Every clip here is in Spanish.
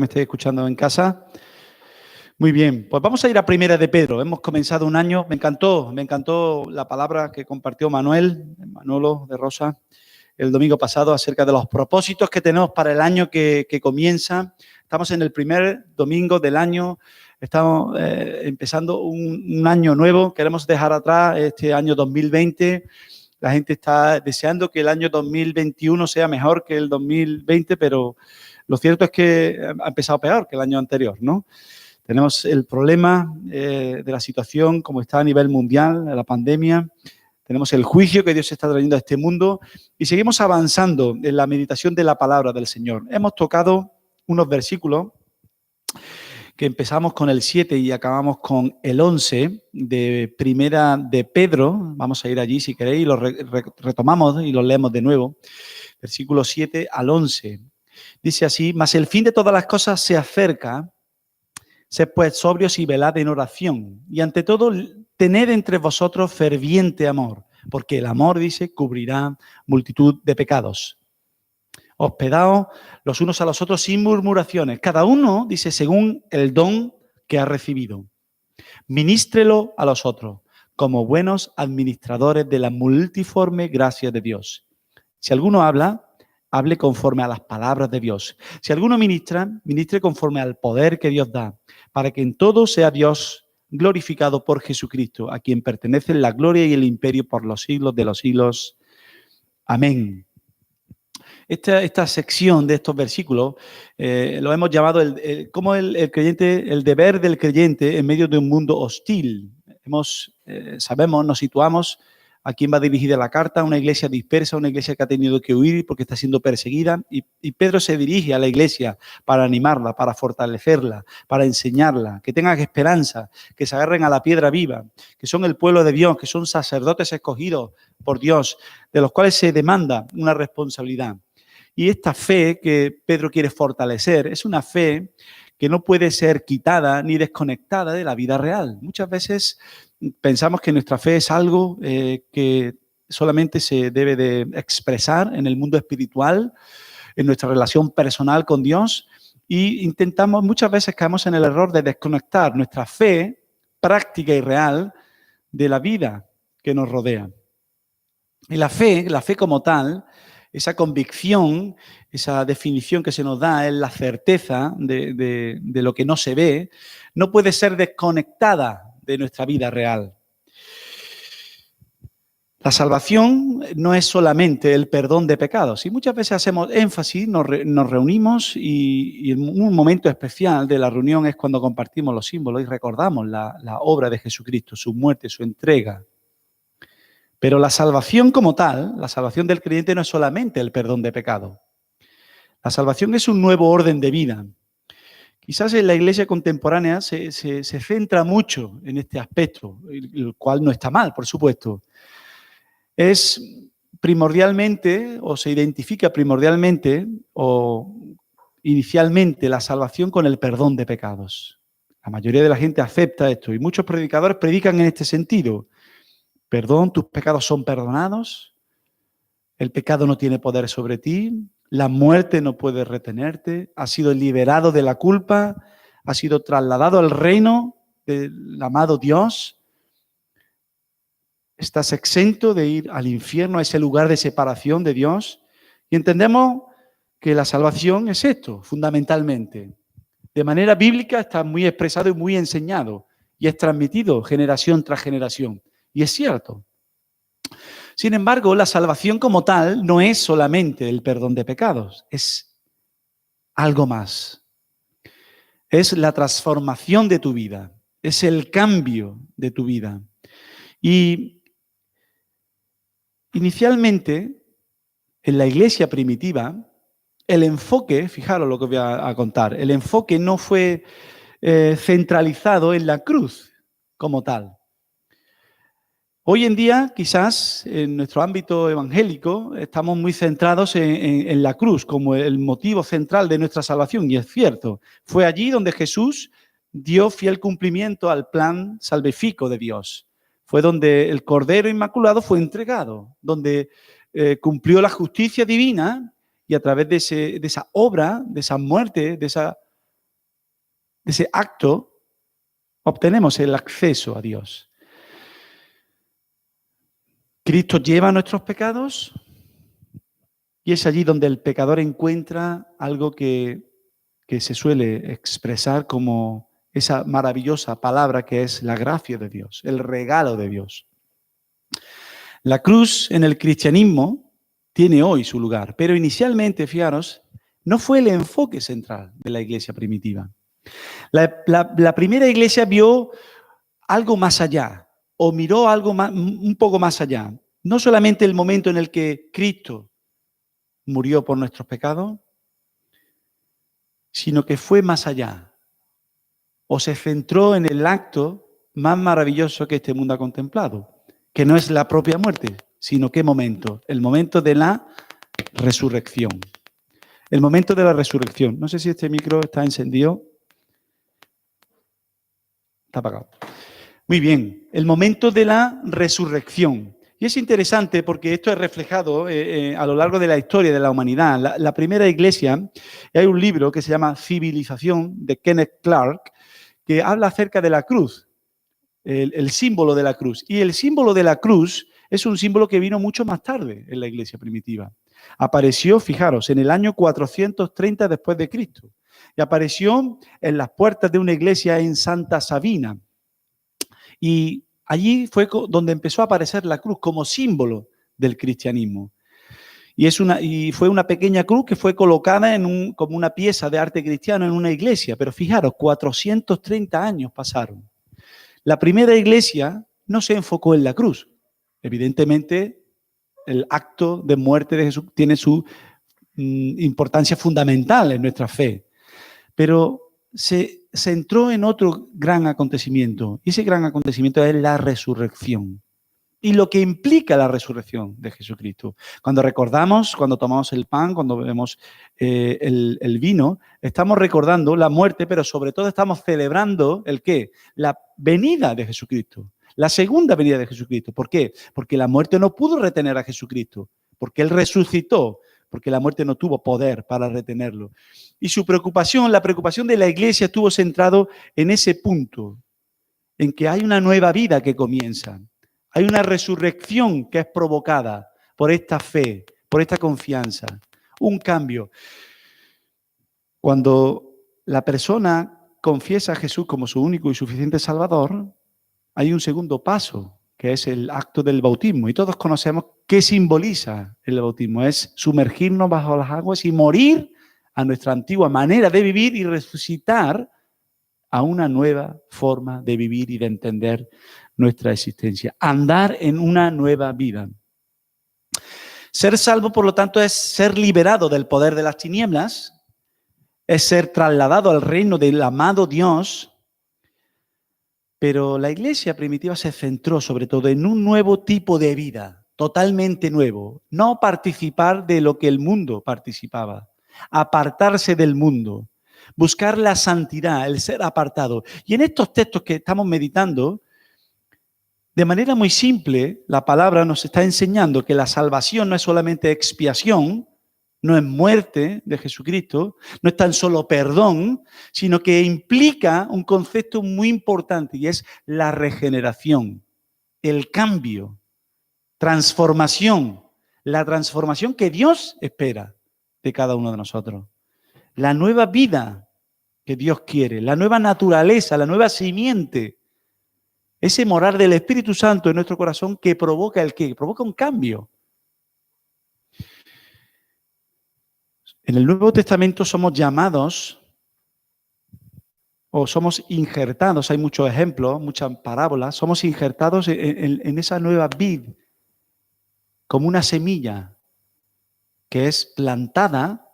Me estéis escuchando en casa. Muy bien, pues vamos a ir a Primera de Pedro. Hemos comenzado un año, me encantó la palabra que compartió Manolo de Rosa, el domingo pasado acerca de los propósitos que tenemos para el año que comienza. Estamos en el primer domingo del año, estamos empezando un año nuevo, queremos dejar atrás este año 2020. La gente está deseando que el año 2021 sea mejor que el 2020, pero lo cierto es que ha empezado peor que el año anterior, ¿no? Tenemos el problema de la situación como está a nivel mundial, de la pandemia. Tenemos el juicio que Dios está trayendo a este mundo y seguimos avanzando en la meditación de la palabra del Señor. Hemos tocado unos versículos que empezamos con el 7 y acabamos con el 11 de Primera de Pedro. Vamos a ir allí si queréis y lo retomamos y lo leemos de nuevo. Versículo 7 al 11. Dice así: mas el fin de todas las cosas se acerca, sed pues sobrios y velad en oración. Y ante todo, tened entre vosotros ferviente amor, porque el amor, dice, cubrirá multitud de pecados. Hospedaos los unos a los otros sin murmuraciones. Cada uno, dice, según el don que ha recibido. Ministrelo a los otros, como buenos administradores de la multiforme gracia de Dios. Si alguno habla, hable conforme a las palabras de Dios. Si alguno ministra, ministre conforme al poder que Dios da, para que en todo sea Dios glorificado por Jesucristo, a quien pertenecen la gloria y el imperio por los siglos de los siglos. Amén. Esta sección de estos versículos lo hemos llamado como el creyente, el deber del creyente en medio de un mundo hostil. Sabemos, nos situamos a quién va dirigida la carta, una iglesia dispersa, una iglesia que ha tenido que huir porque está siendo perseguida. Y Pedro se dirige a la iglesia para animarla, para fortalecerla, para enseñarla, que tengan esperanza, que se agarren a la piedra viva, que son el pueblo de Dios, que son sacerdotes escogidos por Dios, de los cuales se demanda una responsabilidad. Y esta fe que Pedro quiere fortalecer es una fe que no puede ser quitada ni desconectada de la vida real. Muchas veces pensamos que nuestra fe es algo que solamente se debe de expresar en el mundo espiritual, en nuestra relación personal con Dios, y muchas veces caemos en el error de desconectar nuestra fe práctica y real de la vida que nos rodea. Y la fe como tal, esa convicción, esa definición que se nos da es la certeza de lo que no se ve, no puede ser desconectada de nuestra vida real. La salvación no es solamente el perdón de pecados. Y muchas veces hacemos énfasis, nos reunimos y en un momento especial de la reunión es cuando compartimos los símbolos y recordamos la obra de Jesucristo, su muerte, su entrega. Pero la salvación como tal, la salvación del creyente no es solamente el perdón de pecado. La salvación es un nuevo orden de vida. Quizás en la iglesia contemporánea se centra mucho en este aspecto, el cual no está mal, por supuesto. Es primordialmente, o se identifica primordialmente, o inicialmente la salvación con el perdón de pecados. La mayoría de la gente acepta esto y muchos predicadores predican en este sentido. Perdón, tus pecados son perdonados, el pecado no tiene poder sobre ti, la muerte no puede retenerte, has sido liberado de la culpa, has sido trasladado al reino del amado Dios, estás exento de ir al infierno, a ese lugar de separación de Dios. Y entendemos que la salvación es esto, fundamentalmente. De manera bíblica está muy expresado y muy enseñado y es transmitido generación tras generación. Y es cierto. Sin embargo, la salvación como tal no es solamente el perdón de pecados, es algo más. Es la transformación de tu vida, es el cambio de tu vida. Y inicialmente, en la iglesia primitiva, el enfoque, fijaros lo que voy a contar, el enfoque no fue centralizado en la cruz como tal. Hoy en día, quizás, en nuestro ámbito evangélico, estamos muy centrados en la cruz como el motivo central de nuestra salvación, y es cierto. Fue allí donde Jesús dio fiel cumplimiento al plan salvífico de Dios. Fue donde el Cordero Inmaculado fue entregado, donde cumplió la justicia divina y a través de esa obra, de esa muerte, de esa ese acto, obtenemos el acceso a Dios. Cristo lleva nuestros pecados y es allí donde el pecador encuentra algo que se suele expresar como esa maravillosa palabra que es la gracia de Dios, el regalo de Dios. La cruz en el cristianismo tiene hoy su lugar, pero inicialmente, fijaros, no fue el enfoque central de la iglesia primitiva. La primera iglesia vio algo más allá, o miró algo más, un poco más allá. No solamente el momento en el que Cristo murió por nuestros pecados, sino que fue más allá, o se centró en el acto más maravilloso que este mundo ha contemplado, que no es la propia muerte, sino qué momento, el momento de la resurrección. El momento de la resurrección. No sé si este micro está encendido. Está apagado. Muy bien, el momento de la resurrección. Y es interesante porque esto es reflejado a lo largo de la historia de la humanidad. La primera iglesia, hay un libro que se llama Civilización, de Kenneth Clark, que habla acerca de la cruz, el símbolo de la cruz. Y el símbolo de la cruz es un símbolo que vino mucho más tarde en la iglesia primitiva. Apareció, fijaros, en el año 430 después de Cristo. Y apareció en las puertas de una iglesia en Santa Sabina. Y allí fue donde empezó a aparecer la cruz como símbolo del cristianismo. Y fue una pequeña cruz que fue colocada como una pieza de arte cristiano en una iglesia. Pero fijaros, 430 años pasaron. La primera iglesia no se enfocó en la cruz. Evidentemente, el acto de muerte de Jesús tiene su importancia fundamental en nuestra fe. Pero se centró en otro gran acontecimiento. Y ese gran acontecimiento es la resurrección. Y lo que implica la resurrección de Jesucristo. Cuando recordamos, cuando tomamos el pan, cuando bebemos el vino, estamos recordando la muerte, pero sobre todo estamos celebrando ¿el qué? La venida de Jesucristo. La segunda venida de Jesucristo. ¿Por qué? Porque la muerte no pudo retener a Jesucristo. Porque Él resucitó. Porque la muerte no tuvo poder para retenerlo. Y su preocupación, la preocupación de la iglesia estuvo centrado en ese punto. En que hay una nueva vida que comienza. Hay una resurrección que es provocada por esta fe, por esta confianza. Un cambio. Cuando la persona confiesa a Jesús como su único y suficiente Salvador, hay un segundo paso, que es el acto del bautismo. Y todos conocemos qué simboliza el bautismo. Es sumergirnos bajo las aguas y morir a nuestra antigua manera de vivir y resucitar a una nueva forma de vivir y de entender nuestra existencia. Andar en una nueva vida. Ser salvo, por lo tanto, es ser liberado del poder de las tinieblas, es ser trasladado al reino del amado Dios. Pero la iglesia primitiva se centró sobre todo en un nuevo tipo de vida, totalmente nuevo. No participar de lo que el mundo participaba, apartarse del mundo. Buscar la santidad, el ser apartado. Y en estos textos que estamos meditando, de manera muy simple, la palabra nos está enseñando que la salvación no es solamente expiación, no es muerte de Jesucristo, no es tan solo perdón, sino que implica un concepto muy importante y es la regeneración, el cambio, transformación, la transformación que Dios espera de cada uno de nosotros. La nueva vida que Dios quiere, la nueva naturaleza, la nueva simiente, ese morar del Espíritu Santo en nuestro corazón que provoca ¿el qué? Provoca un cambio. En el Nuevo Testamento somos llamados o somos injertados, hay muchos ejemplos, muchas parábolas, somos injertados en esa nueva vid como una semilla que es plantada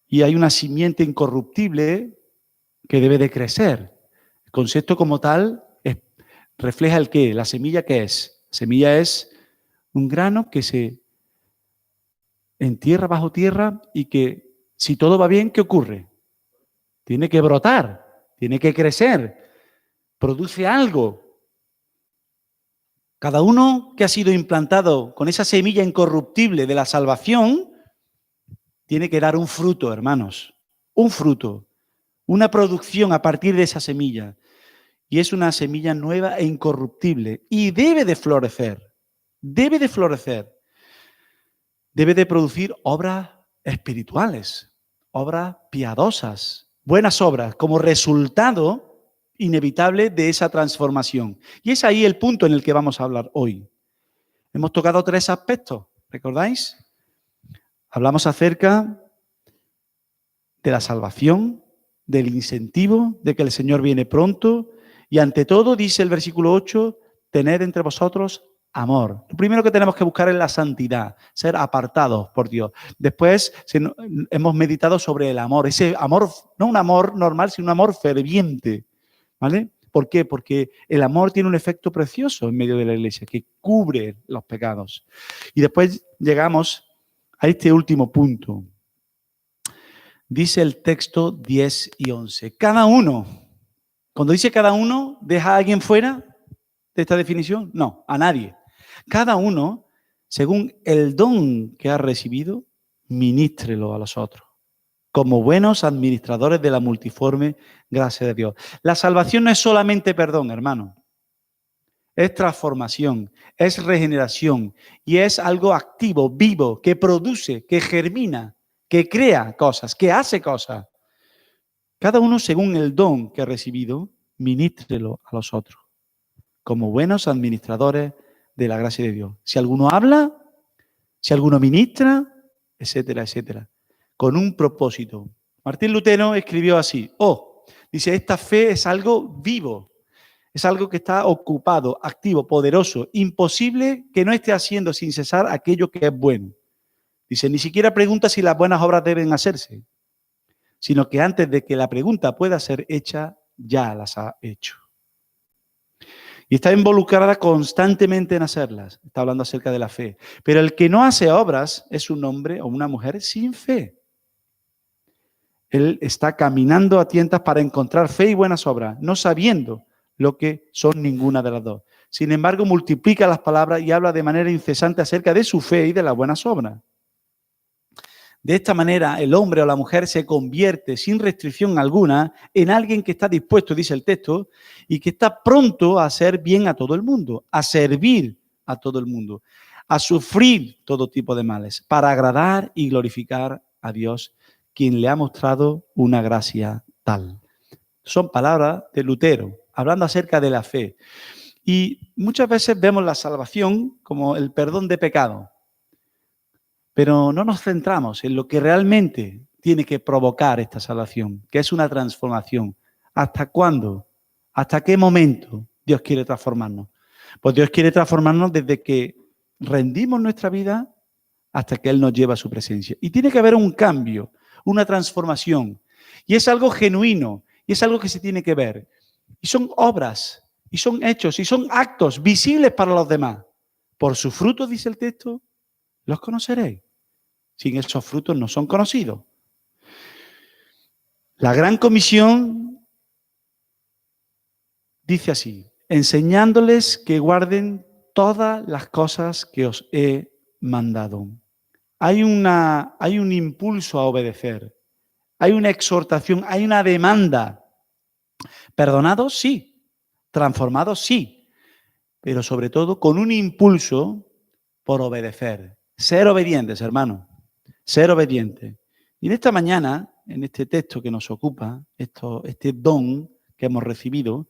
y hay una simiente incorruptible que debe de crecer. El concepto como tal refleja el qué, la semilla ¿qué es? La semilla es un grano que se entierra bajo tierra y que si todo va bien, ¿qué ocurre? Tiene que brotar, tiene que crecer, produce algo. Cada uno que ha sido implantado con esa semilla incorruptible de la salvación tiene que dar un fruto, hermanos, un fruto una producción a partir de esa semilla. Y es una semilla nueva e incorruptible. Y debe de florecer. Debe de florecer. Debe de producir obras espirituales, obras piadosas, buenas obras, como resultado inevitable de esa transformación. Y es ahí el punto en el que vamos a hablar hoy. Hemos tocado 3 aspectos, ¿recordáis? Hablamos acerca de la salvación, del incentivo, de que el Señor viene pronto y ante todo, dice el versículo 8, tened entre vosotros amor. Lo primero que tenemos que buscar es la santidad, ser apartados por Dios. Después hemos meditado sobre el amor, ese amor, no un amor normal, sino un amor ferviente, ¿vale? ¿Por qué? Porque el amor tiene un efecto precioso en medio de la iglesia, que cubre los pecados. Y después llegamos a este último punto. Dice el texto 10 y 11. Cada uno, cuando dice cada uno, ¿deja a alguien fuera de esta definición? No, a nadie. Cada uno, según el don que ha recibido, ministrelo a los otros, como buenos administradores de la multiforme gracia de Dios. La salvación no es solamente perdón, hermano. Es transformación, es regeneración y es algo activo, vivo, que produce, que germina, que crea cosas, que hace cosas. Cada uno, según el don que ha recibido, ministrelo a los otros, como buenos administradores de la gracia de Dios. Si alguno habla, si alguno ministra, etcétera, etcétera, con un propósito. Martín Lutero escribió así, dice, esta fe es algo vivo, es algo que está ocupado, activo, poderoso, imposible que no esté haciendo sin cesar aquello que es bueno. Dice, ni siquiera pregunta si las buenas obras deben hacerse, sino que antes de que la pregunta pueda ser hecha, ya las ha hecho. Y está involucrada constantemente en hacerlas. Está hablando acerca de la fe. Pero el que no hace obras es un hombre o una mujer sin fe. Él está caminando a tientas para encontrar fe y buenas obras, no sabiendo lo que son ninguna de las dos. Sin embargo, multiplica las palabras y habla de manera incesante acerca de su fe y de las buenas obras. De esta manera, el hombre o la mujer se convierte sin restricción alguna en alguien que está dispuesto, dice el texto, y que está pronto a hacer bien a todo el mundo, a servir a todo el mundo, a sufrir todo tipo de males, para agradar y glorificar a Dios, quien le ha mostrado una gracia tal. Son palabras de Lutero, hablando acerca de la fe. Y muchas veces vemos la salvación como el perdón de pecado. Pero no nos centramos en lo que realmente tiene que provocar esta salvación, que es una transformación. ¿Hasta cuándo? ¿Hasta qué momento Dios quiere transformarnos? Pues Dios quiere transformarnos desde que rendimos nuestra vida hasta que Él nos lleva a su presencia. Y tiene que haber un cambio, una transformación. Y es algo genuino, y es algo que se tiene que ver. Y son obras, y son hechos, y son actos visibles para los demás. Por sus frutos, dice el texto, los conoceréis. Sin esos frutos no son conocidos. La gran comisión dice así, enseñándoles que guarden todas las cosas que os he mandado. Hay un impulso a obedecer, hay una exhortación, hay una demanda. Perdonados, sí. Transformados, sí. Pero sobre todo con un impulso por obedecer. Ser obedientes, hermano. Ser obedientes. Y en esta mañana, en este texto que nos ocupa, este don que hemos recibido,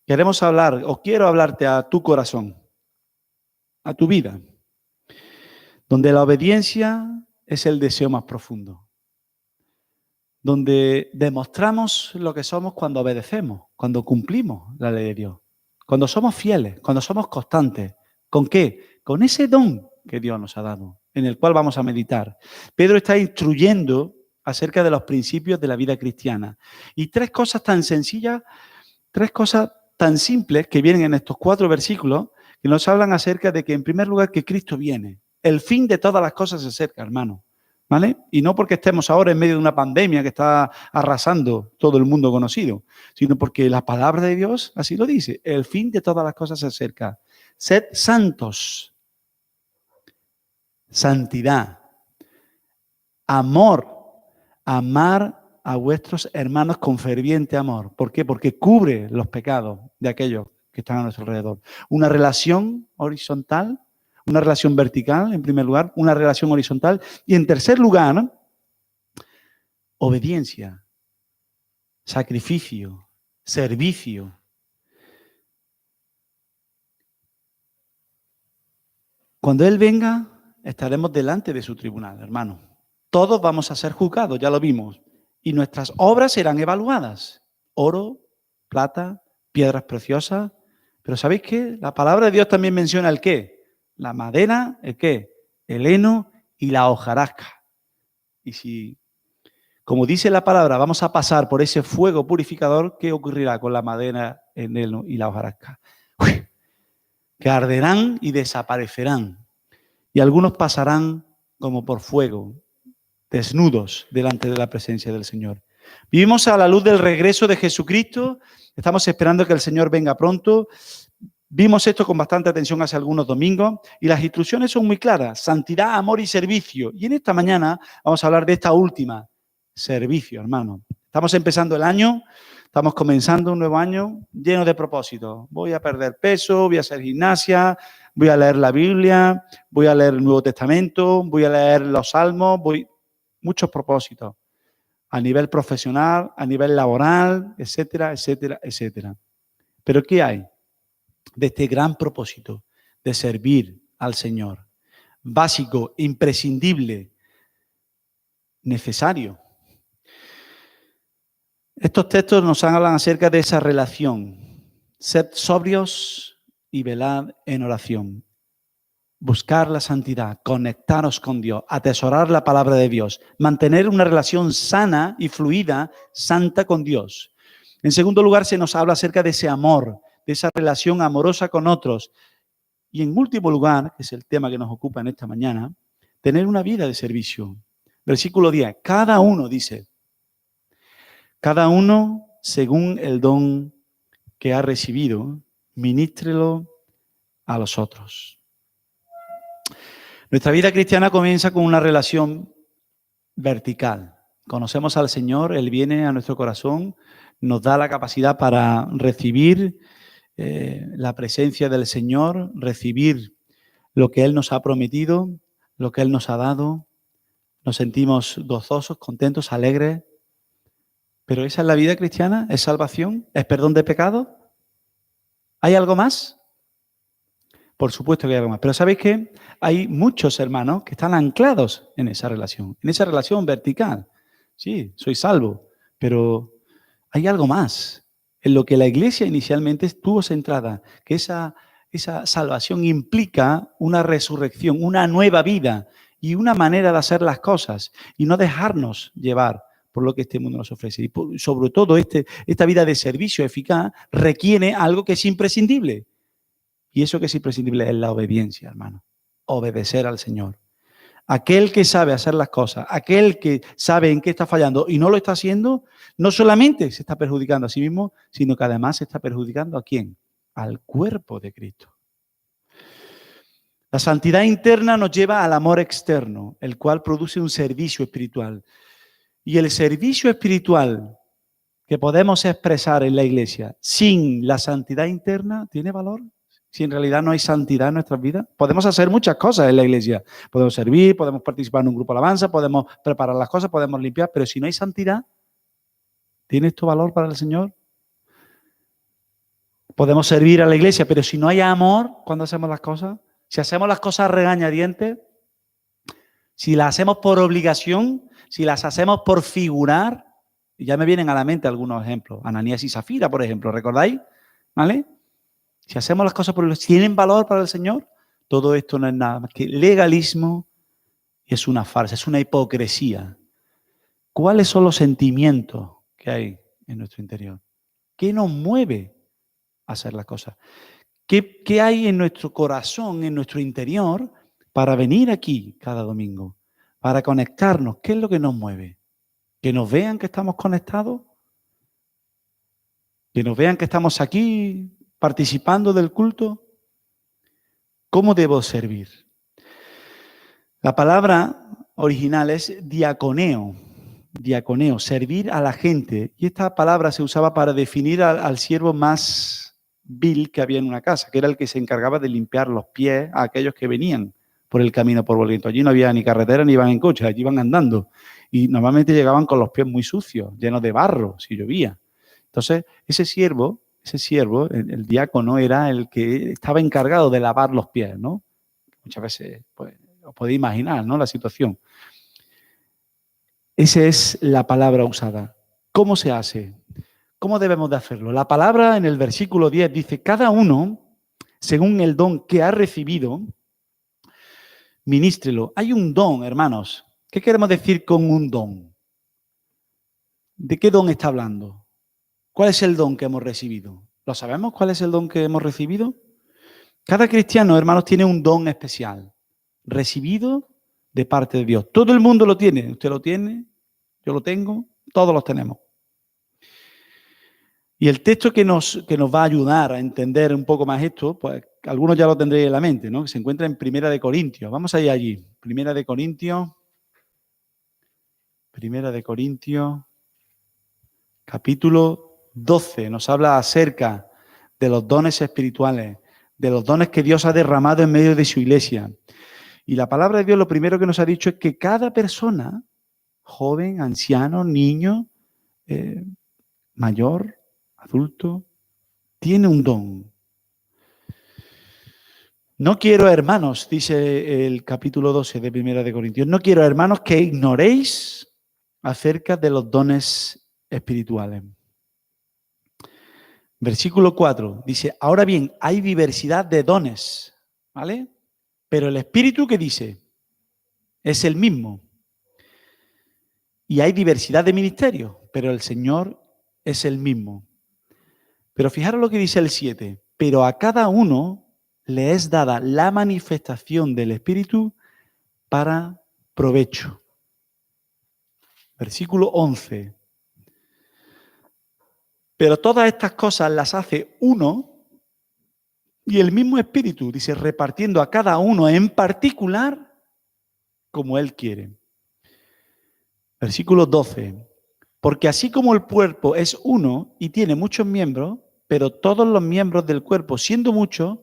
queremos hablar, o quiero hablarte a tu corazón, a tu vida, donde la obediencia es el deseo más profundo, donde demostramos lo que somos cuando obedecemos, cuando cumplimos la ley de Dios, cuando somos fieles, cuando somos constantes. ¿Con qué? Con ese don que Dios nos ha dado, en el cual vamos a meditar. Pedro está instruyendo acerca de los principios de la vida cristiana. Y 3 cosas tan sencillas, 3 cosas tan simples que vienen en estos 4 versículos, que nos hablan acerca de que, en primer lugar, que Cristo viene. El fin de todas las cosas se acerca, hermano. ¿Vale? Y no porque estemos ahora en medio de una pandemia que está arrasando todo el mundo conocido, sino porque la palabra de Dios así lo dice. El fin de todas las cosas se acerca. Sed santos. Santidad. Amor. Amar a vuestros hermanos con ferviente amor. ¿Por qué? Porque cubre los pecados de aquellos que están a nuestro alrededor. Una relación horizontal, una relación vertical, en primer lugar, una relación horizontal. Y en tercer lugar, obediencia, sacrificio, servicio. Cuando Él venga, estaremos delante de su tribunal, hermano. Todos vamos a ser juzgados, ya lo vimos. Y nuestras obras serán evaluadas. Oro, plata, piedras preciosas. Pero ¿sabéis qué? La palabra de Dios también menciona el qué. La madera, el qué. El heno y la hojarasca. Y si, como dice la palabra, vamos a pasar por ese fuego purificador, ¿qué ocurrirá con la madera, el heno y la hojarasca? ¡Uy! Que arderán y desaparecerán. Y algunos pasarán como por fuego, desnudos delante de la presencia del Señor. Vivimos a la luz del regreso de Jesucristo. Estamos esperando que el Señor venga pronto. Vimos esto con bastante atención hace algunos domingos y las instrucciones son muy claras. Santidad, amor y servicio. Y en esta mañana vamos a hablar de esta última. Servicio, hermano. Estamos empezando el año. Estamos comenzando un nuevo año lleno de propósitos. Voy a perder peso, voy a hacer gimnasia, voy a leer la Biblia, voy a leer el Nuevo Testamento, voy a leer los Salmos, muchos propósitos. A nivel profesional, a nivel laboral, etcétera, etcétera, etcétera. Pero ¿qué hay de este gran propósito de servir al Señor? Básico, imprescindible, necesario. Estos textos nos hablan acerca de esa relación. Sed sobrios y velad en oración. Buscar la santidad, conectaros con Dios, atesorar la palabra de Dios, mantener una relación sana y fluida, santa con Dios. En segundo lugar, se nos habla acerca de ese amor, de esa relación amorosa con otros. Y en último lugar, que es el tema que nos ocupa en esta mañana, tener una vida de servicio. Versículo 10, cada uno dice, cada uno según el don que ha recibido, ministrelo a los otros. Nuestra vida cristiana comienza con una relación vertical. Conocemos al Señor, Él viene a nuestro corazón, nos da la capacidad para recibir la presencia del Señor, recibir lo que Él nos ha prometido, lo que Él nos ha dado. Nos sentimos gozosos, contentos, alegres. ¿Pero esa es la vida cristiana? ¿Es salvación? ¿Es perdón de pecado? ¿Hay algo más? Por supuesto que hay algo más. Pero ¿sabéis qué? Hay muchos hermanos que están anclados en esa relación vertical. Sí, soy salvo, pero hay algo más. En lo que la Iglesia inicialmente estuvo centrada, que esa salvación implica una resurrección, una nueva vida y una manera de hacer las cosas y no dejarnos llevar por lo que este mundo nos ofrece. Y sobre todo esta vida de servicio eficaz requiere algo que es imprescindible. Y eso que es imprescindible es la obediencia, hermano. Obedecer al Señor. Aquel que sabe hacer las cosas, aquel que sabe en qué está fallando y no lo está haciendo, no solamente se está perjudicando a sí mismo, sino que además se está perjudicando ¿a quién? Al cuerpo de Cristo. La santidad interna nos lleva al amor externo, el cual produce un servicio espiritual. Y el servicio espiritual que podemos expresar en la iglesia sin la santidad interna, ¿tiene valor? Si en realidad no hay santidad en nuestras vidas, podemos hacer muchas cosas en la iglesia. Podemos servir, podemos participar en un grupo de alabanza, podemos preparar las cosas, podemos limpiar, pero si no hay santidad, ¿tiene esto valor para el Señor? Podemos servir a la iglesia, pero si no hay amor cuando hacemos las cosas, si hacemos las cosas a regañadientes, si las hacemos por obligación, si las hacemos por figurar, y ya me vienen a la mente algunos ejemplos. Ananías y Zafira, por ejemplo, ¿recordáis? ¿Vale? Si hacemos las cosas por el ¿tienen valor para el Señor? Todo esto no es nada más que legalismo y es una farsa, es una hipocresía. ¿Cuáles son los sentimientos que hay en nuestro interior? ¿Qué nos mueve a hacer las cosas? ¿Qué hay en nuestro corazón, en nuestro interior, para venir aquí cada domingo? Para conectarnos. ¿Qué es lo que nos mueve? ¿Que nos vean que estamos conectados? ¿Que nos vean que estamos aquí participando del culto? ¿Cómo debo servir? La palabra original es diaconeo diaconeo, servir a la gente. Y esta palabra se usaba para definir al siervo más vil que había en una casa, que era el que se encargaba de limpiar los pies a aquellos que venían por el camino por Bolívar. Allí no había ni carretera ni iban en coche, allí iban andando. Y normalmente llegaban con los pies muy sucios, llenos de barro, si llovía. Entonces, ese siervo, el diácono, era el que estaba encargado de lavar los pies, ¿no? Muchas veces, pues, os podéis imaginar, ¿no?, la situación. Esa es la palabra usada. ¿Cómo se hace? ¿Cómo debemos de hacerlo? La palabra en el versículo 10 dice, cada uno, según el don que ha recibido, ministrelo. Hay un don, hermanos. ¿Qué queremos decir con un don? ¿De qué don está hablando? ¿Cuál es el don que hemos recibido? ¿Lo sabemos cuál es el don que hemos recibido? Cada cristiano, hermanos, tiene un don especial, recibido de parte de Dios. Todo el mundo lo tiene. Usted lo tiene, yo lo tengo, todos los tenemos. Y el texto que nos va a ayudar a entender un poco más esto, pues algunos ya lo tendréis en la mente, ¿no? Que se encuentra en Primera de Corintios. Vamos a ir allí. Primera de Corintios, capítulo 12. Nos habla acerca de los dones espirituales, de los dones que Dios ha derramado en medio de su iglesia. Y la palabra de Dios lo primero que nos ha dicho es que cada persona, joven, anciano, niño, mayor, adulto, tiene un don. No quiero, hermanos, dice el capítulo 12 de Primera de Corintios, no quiero, hermanos, que ignoréis acerca de los dones espirituales. Versículo 4 dice, ahora bien, hay diversidad de dones, ¿vale? Pero el Espíritu, ¿qué dice? Es el mismo. Y hay diversidad de ministerios, pero el Señor es el mismo. Pero fijaros lo que dice el 7. Pero a cada uno le es dada la manifestación del Espíritu para provecho. Versículo 11. Pero todas estas cosas las hace uno y el mismo Espíritu, dice, repartiendo a cada uno en particular como Él quiere. Versículo 12. Porque así como el cuerpo es uno y tiene muchos miembros, pero todos los miembros del cuerpo, siendo muchos,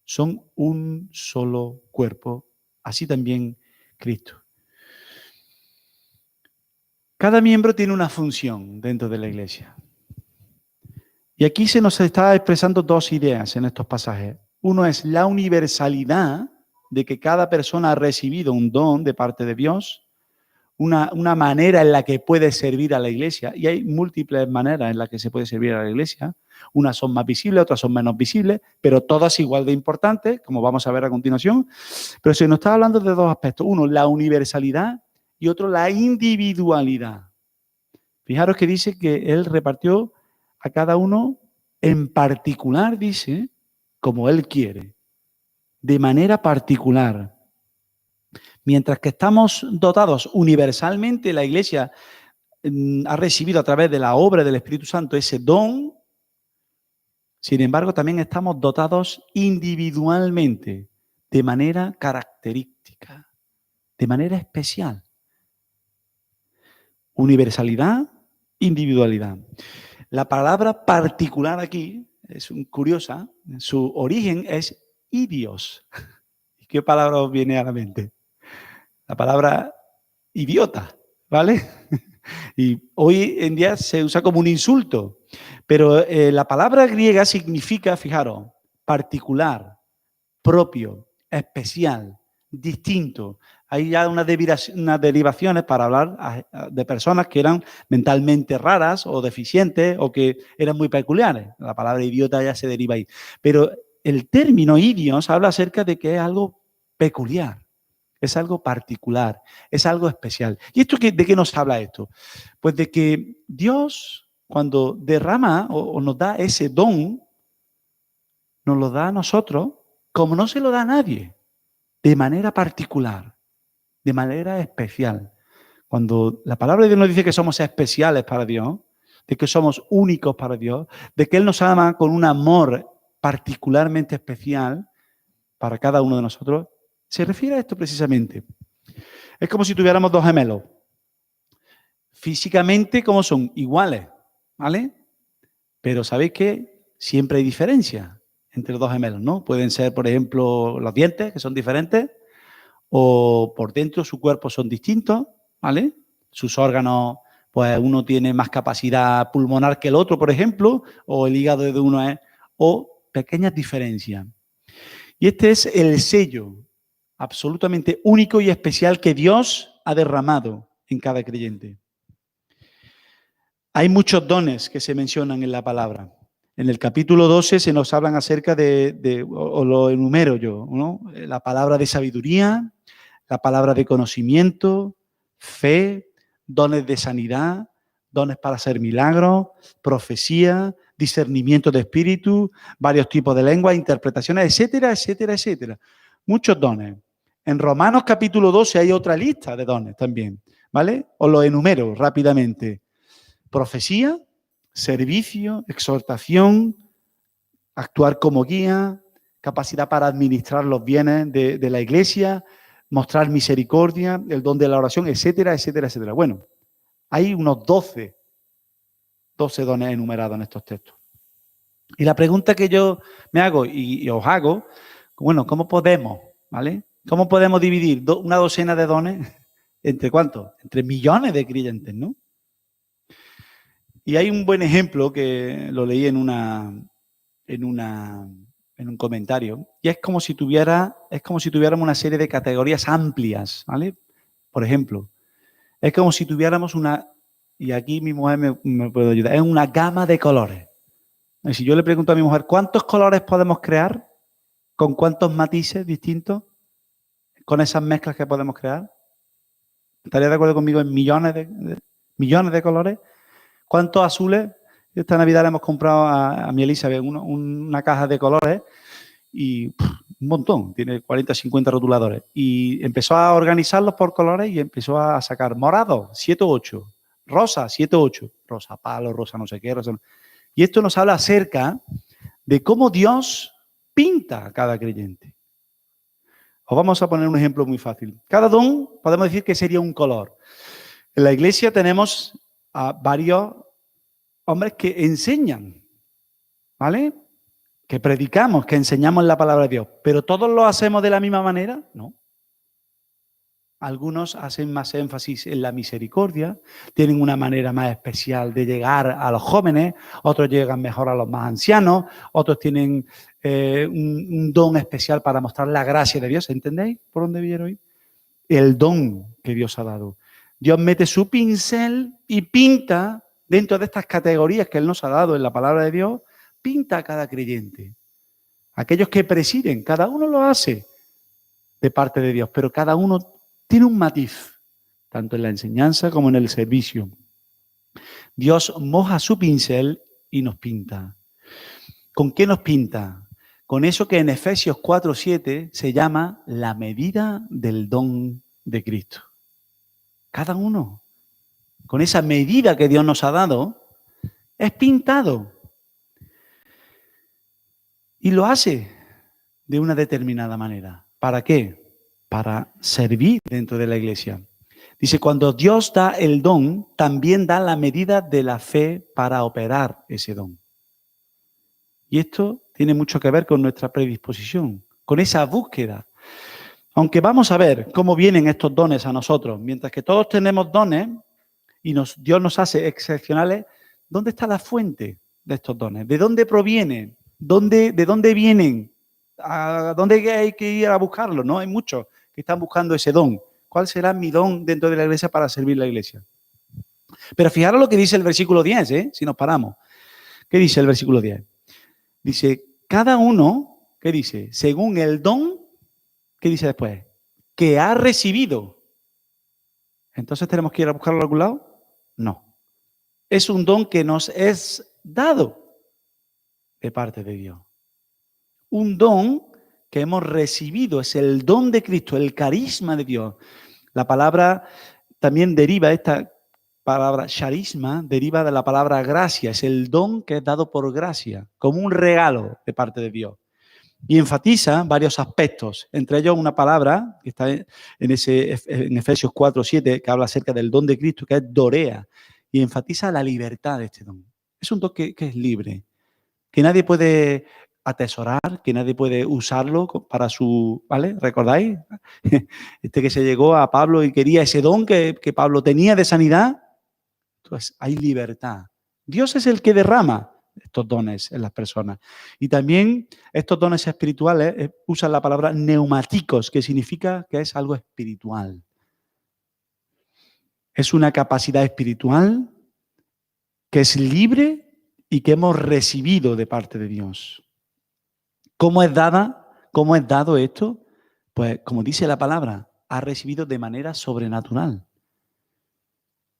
son un solo cuerpo. Así también Cristo. Cada miembro tiene una función dentro de la iglesia. Y aquí se nos está expresando dos ideas en estos pasajes. Uno es la universalidad de que cada persona ha recibido un don de parte de Dios, una manera en la que puede servir a la iglesia, y hay múltiples maneras en las que se puede servir a la iglesia. Unas son más visibles, otras son menos visibles, pero todas igual de importantes, como vamos a ver a continuación. Pero se nos está hablando de dos aspectos. Uno, la universalidad, y otro, la individualidad. Fijaros que dice que Él repartió a cada uno en particular, dice, como Él quiere, de manera particular. Mientras que estamos dotados universalmente, la Iglesia ha recibido a través de la obra del Espíritu Santo ese don. Sin embargo, también estamos dotados individualmente, de manera característica, de manera especial. Universalidad, individualidad. La palabra particular aquí es curiosa. Su origen es idios. ¿Qué palabra os viene a la mente? La palabra idiota, ¿vale? Y hoy en día se usa como un insulto. Pero la palabra griega significa, fijaros, particular, propio, especial, distinto. Hay ya unas derivaciones para hablar de personas que eran mentalmente raras o deficientes o que eran muy peculiares. La palabra idiota ya se deriva ahí. Pero el término idios habla acerca de que es algo peculiar, es algo particular, es algo especial. ¿Y esto de qué nos habla esto? Pues de que Dios, cuando derrama o nos da ese don, nos lo da a nosotros como no se lo da a nadie, de manera particular, de manera especial. Cuando la palabra de Dios nos dice que somos especiales para Dios, de que somos únicos para Dios, de que Él nos ama con un amor particularmente especial para cada uno de nosotros, se refiere a esto precisamente. Es como si tuviéramos dos gemelos. Físicamente, ¿cómo son? Iguales, ¿vale? Pero ¿sabéis qué? Siempre hay diferencia entre los dos gemelos, ¿no? Pueden ser, por ejemplo, los dientes, que son diferentes, o por dentro su cuerpo son distintos, ¿vale? Sus órganos, pues uno tiene más capacidad pulmonar que el otro, por ejemplo, o el hígado de uno es, o pequeñas diferencias. Y este es el sello absolutamente único y especial que Dios ha derramado en cada creyente. Hay muchos dones que se mencionan en la palabra. En el capítulo 12 se nos hablan acerca o lo enumero yo, ¿no? La palabra de sabiduría, la palabra de conocimiento, fe, dones de sanidad, dones para hacer milagros, profecía, discernimiento de espíritu, varios tipos de lengua, interpretaciones, etcétera, etcétera, etcétera. Muchos dones. En Romanos capítulo 12 hay otra lista de dones también, ¿vale? Os lo enumero rápidamente. Profecía, servicio, exhortación, actuar como guía, capacidad para administrar los bienes de la iglesia, mostrar misericordia, el don de la oración, etcétera, etcétera, etcétera. Bueno, hay unos 12 dones enumerados en estos textos. Y la pregunta que yo me hago y os hago, bueno, ¿cómo podemos, ¿vale? ¿Cómo podemos dividir una docena de dones entre cuántos? Entre millones de creyentes, ¿no? Y hay un buen ejemplo que lo leí en un comentario, y es como si tuviéramos una serie de categorías amplias, ¿vale? Por ejemplo, es como si tuviéramos y aquí mi mujer me puede ayudar, es una gama de colores. Si yo le pregunto a mi mujer, ¿cuántos colores podemos crear? ¿Con cuántos matices distintos? ¿Con esas mezclas que podemos crear? ¿Estaría de acuerdo conmigo en millones de colores? ¿Cuántos azules? Esta Navidad le hemos comprado a mi Elizabeth una caja de colores y un montón, tiene 40, 50 rotuladores. Y empezó a organizarlos por colores y empezó a sacar morado, 7 o 8, rosa, 7 o 8, rosa palo, rosa no sé qué, rosa. Y esto nos habla acerca de cómo Dios pinta a cada creyente. Os vamos a poner un ejemplo muy fácil. Cada don podemos decir que sería un color. En la iglesia tenemos a varios hombres que enseñan, ¿vale? Que predicamos, que enseñamos la palabra de Dios. ¿Pero todos lo hacemos de la misma manera? No. Algunos hacen más énfasis en la misericordia, tienen una manera más especial de llegar a los jóvenes, otros llegan mejor a los más ancianos, otros tienen un don especial para mostrar la gracia de Dios. ¿Entendéis por dónde vieron hoy? El don que Dios ha dado. Dios mete su pincel y pinta dentro de estas categorías que Él nos ha dado en la palabra de Dios, pinta a cada creyente. Aquellos que presiden, cada uno lo hace de parte de Dios, pero cada uno tiene un matiz, tanto en la enseñanza como en el servicio. Dios moja su pincel y nos pinta. ¿Con qué nos pinta? Con eso que en Efesios 4:7 se llama la medida del don de Cristo. Cada uno, con esa medida que Dios nos ha dado, es pintado. Y lo hace de una determinada manera. ¿Para qué? Para servir dentro de la iglesia. Dice, cuando Dios da el don, también da la medida de la fe para operar ese don. Y esto tiene mucho que ver con nuestra predisposición, con esa búsqueda. Aunque vamos a ver cómo vienen estos dones a nosotros, mientras que todos tenemos dones y Dios nos hace excepcionales, ¿dónde está la fuente de estos dones? ¿De dónde provienen? ¿De dónde vienen? ¿A dónde hay que ir a buscarlo? ¿No? Hay muchos que están buscando ese don. ¿Cuál será mi don dentro de la iglesia para servir la iglesia? Pero fijaros lo que dice el versículo 10, si nos paramos. ¿Qué dice el versículo 10? Dice, cada uno, ¿qué dice? Según el don, ¿qué dice después? Que ha recibido. ¿Entonces tenemos que ir a buscarlo a algún lado? No. Es un don que nos es dado de parte de Dios. Un don que hemos recibido, es el don de Cristo, el carisma de Dios. La palabra también deriva, esta palabra charisma, deriva de la palabra gracia, es el don que es dado por gracia, como un regalo de parte de Dios. y enfatiza varios aspectos, entre ellos una palabra que está en Efesios 4:7, que habla acerca del don de Cristo, que es dorea, y enfatiza la libertad de este don. Es un don que es libre, que nadie puede atesorar, que nadie puede usarlo para su, ¿vale? ¿Recordáis? Este que se llegó a Pablo y quería ese don que Pablo tenía de sanidad. Entonces, hay libertad. Dios es el que derrama estos dones en las personas. Y también estos dones espirituales usan la palabra neumáticos, que significa que es algo espiritual. Es una capacidad espiritual que es libre y que hemos recibido de parte de Dios. ¿Cómo es dada? ¿Cómo es dado esto? Pues, como dice la palabra, ha recibido de manera sobrenatural.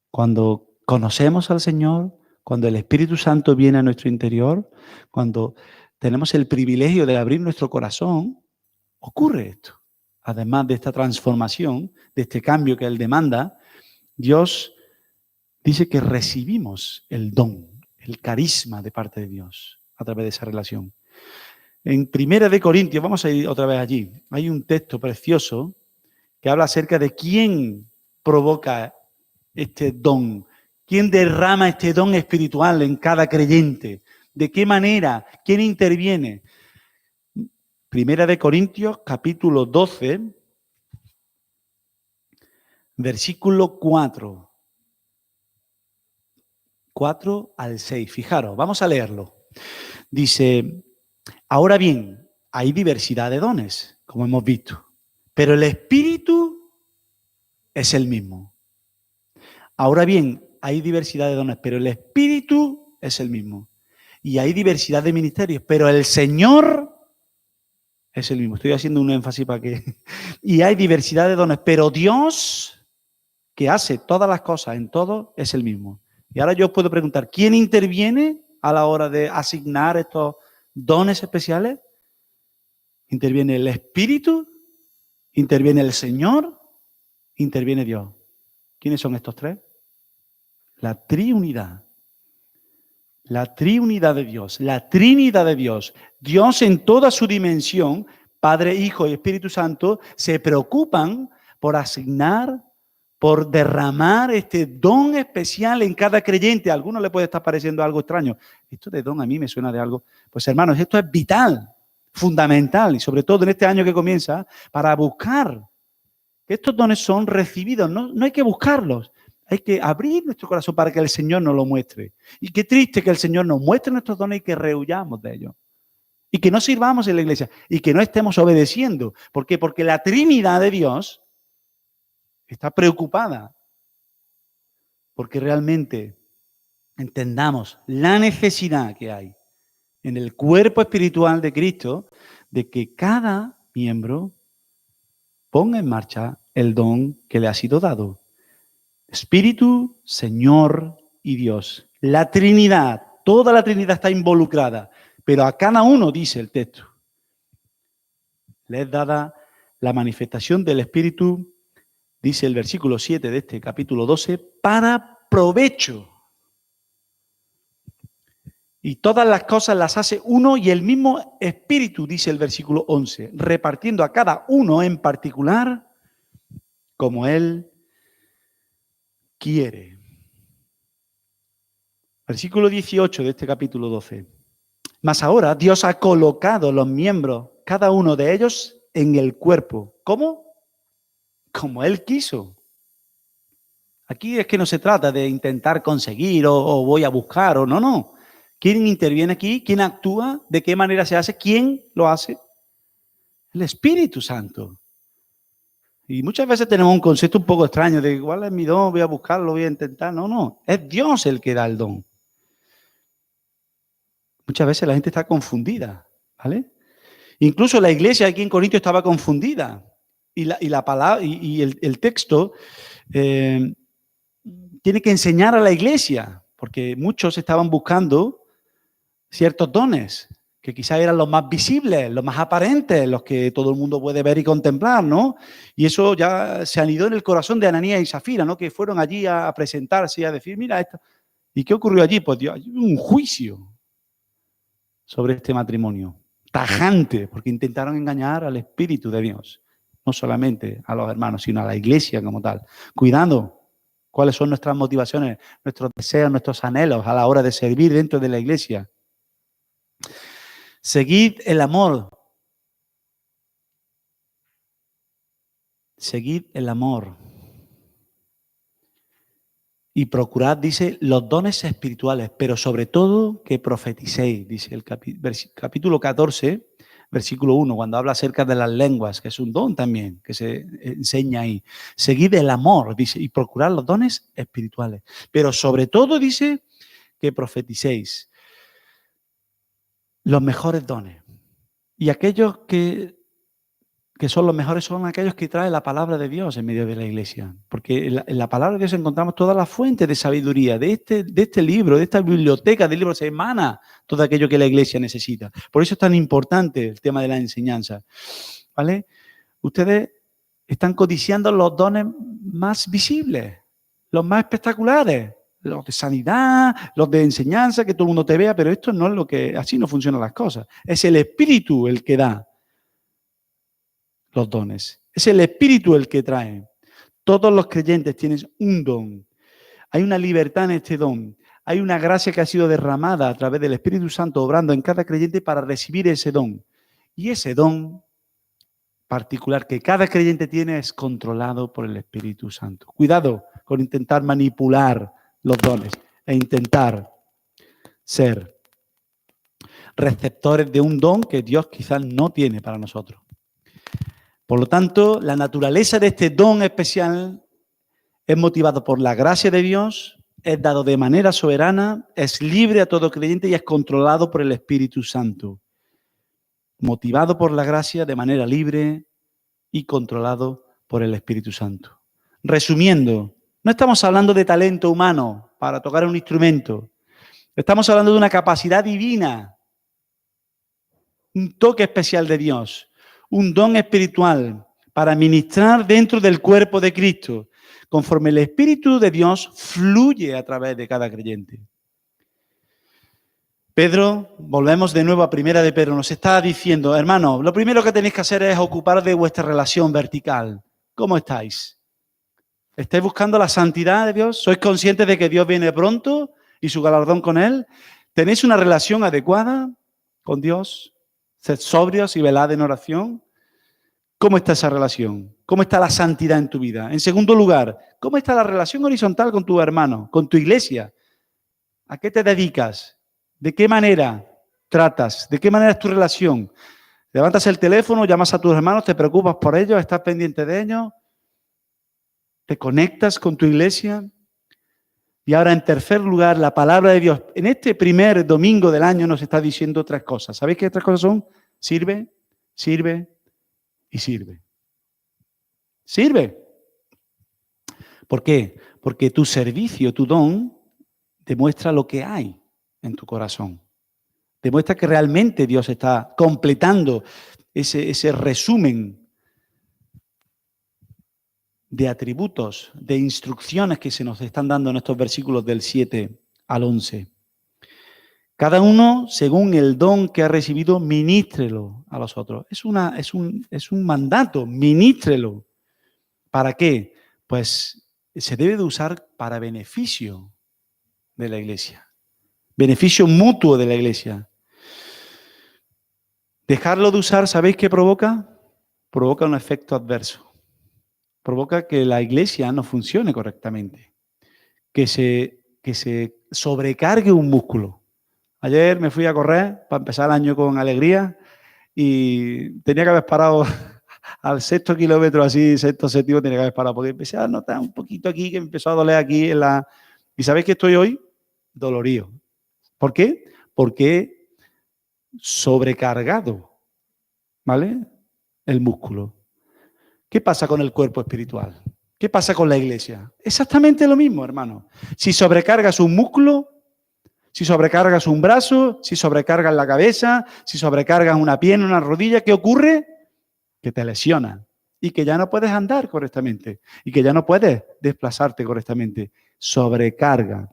Cuando conocemos al Señor, cuando el Espíritu Santo viene a nuestro interior, cuando tenemos el privilegio de abrir nuestro corazón, ocurre esto. Además de esta transformación, de este cambio que Él demanda, Dios dice que recibimos el don, el carisma de parte de Dios a través de esa relación. En 1 Corintios, vamos a ir otra vez allí, hay un texto precioso que habla acerca de quién provoca este don, quién derrama este don espiritual en cada creyente, de qué manera, quién interviene. 1 Corintios, capítulo 12, versículo 4. 4 al 6. Fijaros, vamos a leerlo. Dice, ahora bien, hay diversidad de dones, como hemos visto, pero el Espíritu es el mismo. Ahora bien, hay diversidad de dones, pero el Espíritu es el mismo. Y hay diversidad de ministerios, pero el Señor es el mismo. Estoy haciendo un énfasis para que... Y hay diversidad de dones, pero Dios, que hace todas las cosas en todo, es el mismo. Y ahora yo os puedo preguntar, ¿quién interviene a la hora de asignar estos dones especiales? Interviene el Espíritu, interviene el Señor, interviene Dios. ¿Quiénes son estos tres? La triunidad. La triunidad de Dios, la Trinidad de Dios. Dios en toda su dimensión, Padre, Hijo y Espíritu Santo, se preocupan por asignar, por derramar este don especial en cada creyente. A algunos le puede estar pareciendo algo extraño. Esto de don a mí me suena de algo. Pues hermanos, esto es vital, fundamental, y sobre todo en este año que comienza, para buscar que estos dones son recibidos. No hay que buscarlos. Hay que abrir nuestro corazón para que el Señor nos lo muestre. Y qué triste que el Señor nos muestre nuestros dones y que rehuyamos de ellos. Y que no sirvamos en la iglesia. Y que no estemos obedeciendo. ¿Por qué? Porque la Trinidad de Dios está preocupada. Porque realmente entendamos la necesidad que hay en el cuerpo espiritual de Cristo de que cada miembro ponga en marcha el don que le ha sido dado. Espíritu, Señor y Dios. La Trinidad, toda la Trinidad está involucrada, pero a cada uno, dice el texto, le es dada la manifestación del Espíritu, dice el versículo 7 de este capítulo 12, para provecho. Y todas las cosas las hace uno y el mismo Espíritu, dice el versículo 11, repartiendo a cada uno en particular como Él quiere. Versículo 18 de este capítulo 12. Mas ahora Dios ha colocado los miembros, cada uno de ellos, en el cuerpo. ¿Cómo? Como Él quiso. Aquí es que no se trata de intentar conseguir o voy a buscar o no. ¿Quién interviene aquí? ¿Quién actúa? ¿De qué manera se hace? ¿Quién lo hace? El Espíritu Santo. Y muchas veces tenemos un concepto un poco extraño de igual es mi don, voy a buscarlo, voy a intentar. No. Es Dios el que da el don. Muchas veces la gente está confundida, ¿vale? Incluso la iglesia aquí en Corinto estaba confundida. Y la palabra y el texto tiene que enseñar a la iglesia, porque muchos estaban buscando ciertos dones, que quizás eran los más visibles, los más aparentes, los que todo el mundo puede ver y contemplar, ¿no? Y eso ya se anidó en el corazón de Ananías y Zafira, ¿no? Que fueron allí a presentarse y a decir, mira esto. ¿Y qué ocurrió allí? Pues Dios, un juicio sobre este matrimonio. tajante, porque intentaron engañar al Espíritu de Dios, no solamente a los hermanos, sino a la iglesia como tal. Cuidado, cuáles son nuestras motivaciones, nuestros deseos, nuestros anhelos a la hora de servir dentro de la iglesia. Seguid el amor. Seguid el amor. Y procurad, dice, los dones espirituales, pero sobre todo que profeticéis, dice el capítulo 14, versículo 1, cuando habla acerca de las lenguas, que es un don también, que se enseña ahí. Seguid el amor, dice, y procurad los dones espirituales. Pero sobre todo, dice, que profeticéis los mejores dones. Y aquellos que son los mejores son aquellos que traen la palabra de Dios en medio de la iglesia. Porque en la palabra de Dios encontramos todas las fuentes de sabiduría. De este libro, de esta biblioteca de libros, se emana todo aquello que la iglesia necesita. Por eso es tan importante el tema de la enseñanza. ¿Vale? Ustedes están codiciando los dones más visibles, los más espectaculares. Los de sanidad, los de enseñanza, que todo el mundo te vea, pero esto no es lo que... Así no funcionan las cosas. Es el Espíritu el que da los dones. Es el Espíritu el que trae. Todos los creyentes tienen un don. Hay una libertad en este don. Hay una gracia que ha sido derramada a través del Espíritu Santo obrando en cada creyente para recibir ese don. Y ese don particular que cada creyente tiene es controlado por el Espíritu Santo. Cuidado con intentar manipular los dones e intentar ser receptores de un don que Dios quizás no tiene para nosotros. Por lo tanto, la naturaleza de este don especial es motivado por la gracia de Dios, es dado de manera soberana, es libre a todo creyente y es controlado por el Espíritu Santo. Motivado por la gracia de manera libre y controlado por el Espíritu Santo. Resumiendo, no estamos hablando de talento humano para tocar un instrumento. Estamos hablando de una capacidad divina, un toque especial de Dios, un don espiritual para ministrar dentro del cuerpo de Cristo, conforme el Espíritu de Dios fluye a través de cada creyente. Pedro, volvemos de nuevo a Primera de Pedro, nos está diciendo, hermanos, lo primero que tenéis que hacer es ocupar de vuestra relación vertical. ¿Cómo estáis? ¿Estáis buscando la santidad de Dios? ¿Sois conscientes de que Dios viene pronto y su galardón con Él? ¿Tenéis una relación adecuada con Dios? ¿Sed sobrios y velad en oración? ¿Cómo está esa relación? ¿Cómo está la santidad en tu vida? En segundo lugar, ¿cómo está la relación horizontal con tu hermano, con tu iglesia? ¿A qué te dedicas? ¿De qué manera tratas? ¿De qué manera es tu relación? ¿Levantas el teléfono, llamas a tus hermanos, te preocupas por ellos, estás pendiente de ellos? ¿Te conectas con tu iglesia? Y ahora, en tercer lugar, la palabra de Dios. En este primer domingo del año nos está diciendo tres cosas. ¿Sabéis qué tres cosas son? Sirve, sirve y sirve. Sirve. ¿Por qué? Porque tu servicio, tu don, demuestra lo que hay en tu corazón. Demuestra que realmente Dios está completando ese resumen de atributos, de instrucciones que se nos están dando en estos versículos del 7 al 11. Cada uno, según el don que ha recibido, ministrelo a los otros. Es un mandato, ministrelo. ¿Para qué? Pues se debe de usar para beneficio de la iglesia. Beneficio mutuo de la iglesia. Dejarlo de usar, ¿sabéis qué provoca? Provoca un efecto adverso. Provoca que la iglesia no funcione correctamente. Que se sobrecargue un músculo. Ayer me fui a correr para empezar el año con alegría y tenía que haber parado al sexto kilómetro, así, sexto, séptimo, tenía que haber parado porque empecé a notar un poquito aquí, que me empezó a doler aquí en la... ¿Y sabéis que estoy hoy? Dolorido. ¿Por qué? Porque sobrecargado, ¿vale? El músculo. ¿Qué pasa con el cuerpo espiritual? ¿Qué pasa con la iglesia? Exactamente lo mismo, hermano. Si sobrecargas un músculo, si sobrecargas un brazo, si sobrecargas la cabeza, si sobrecargas una pierna, una rodilla, ¿qué ocurre? Que te lesiona y que ya no puedes andar correctamente y que ya no puedes desplazarte correctamente. Sobrecarga.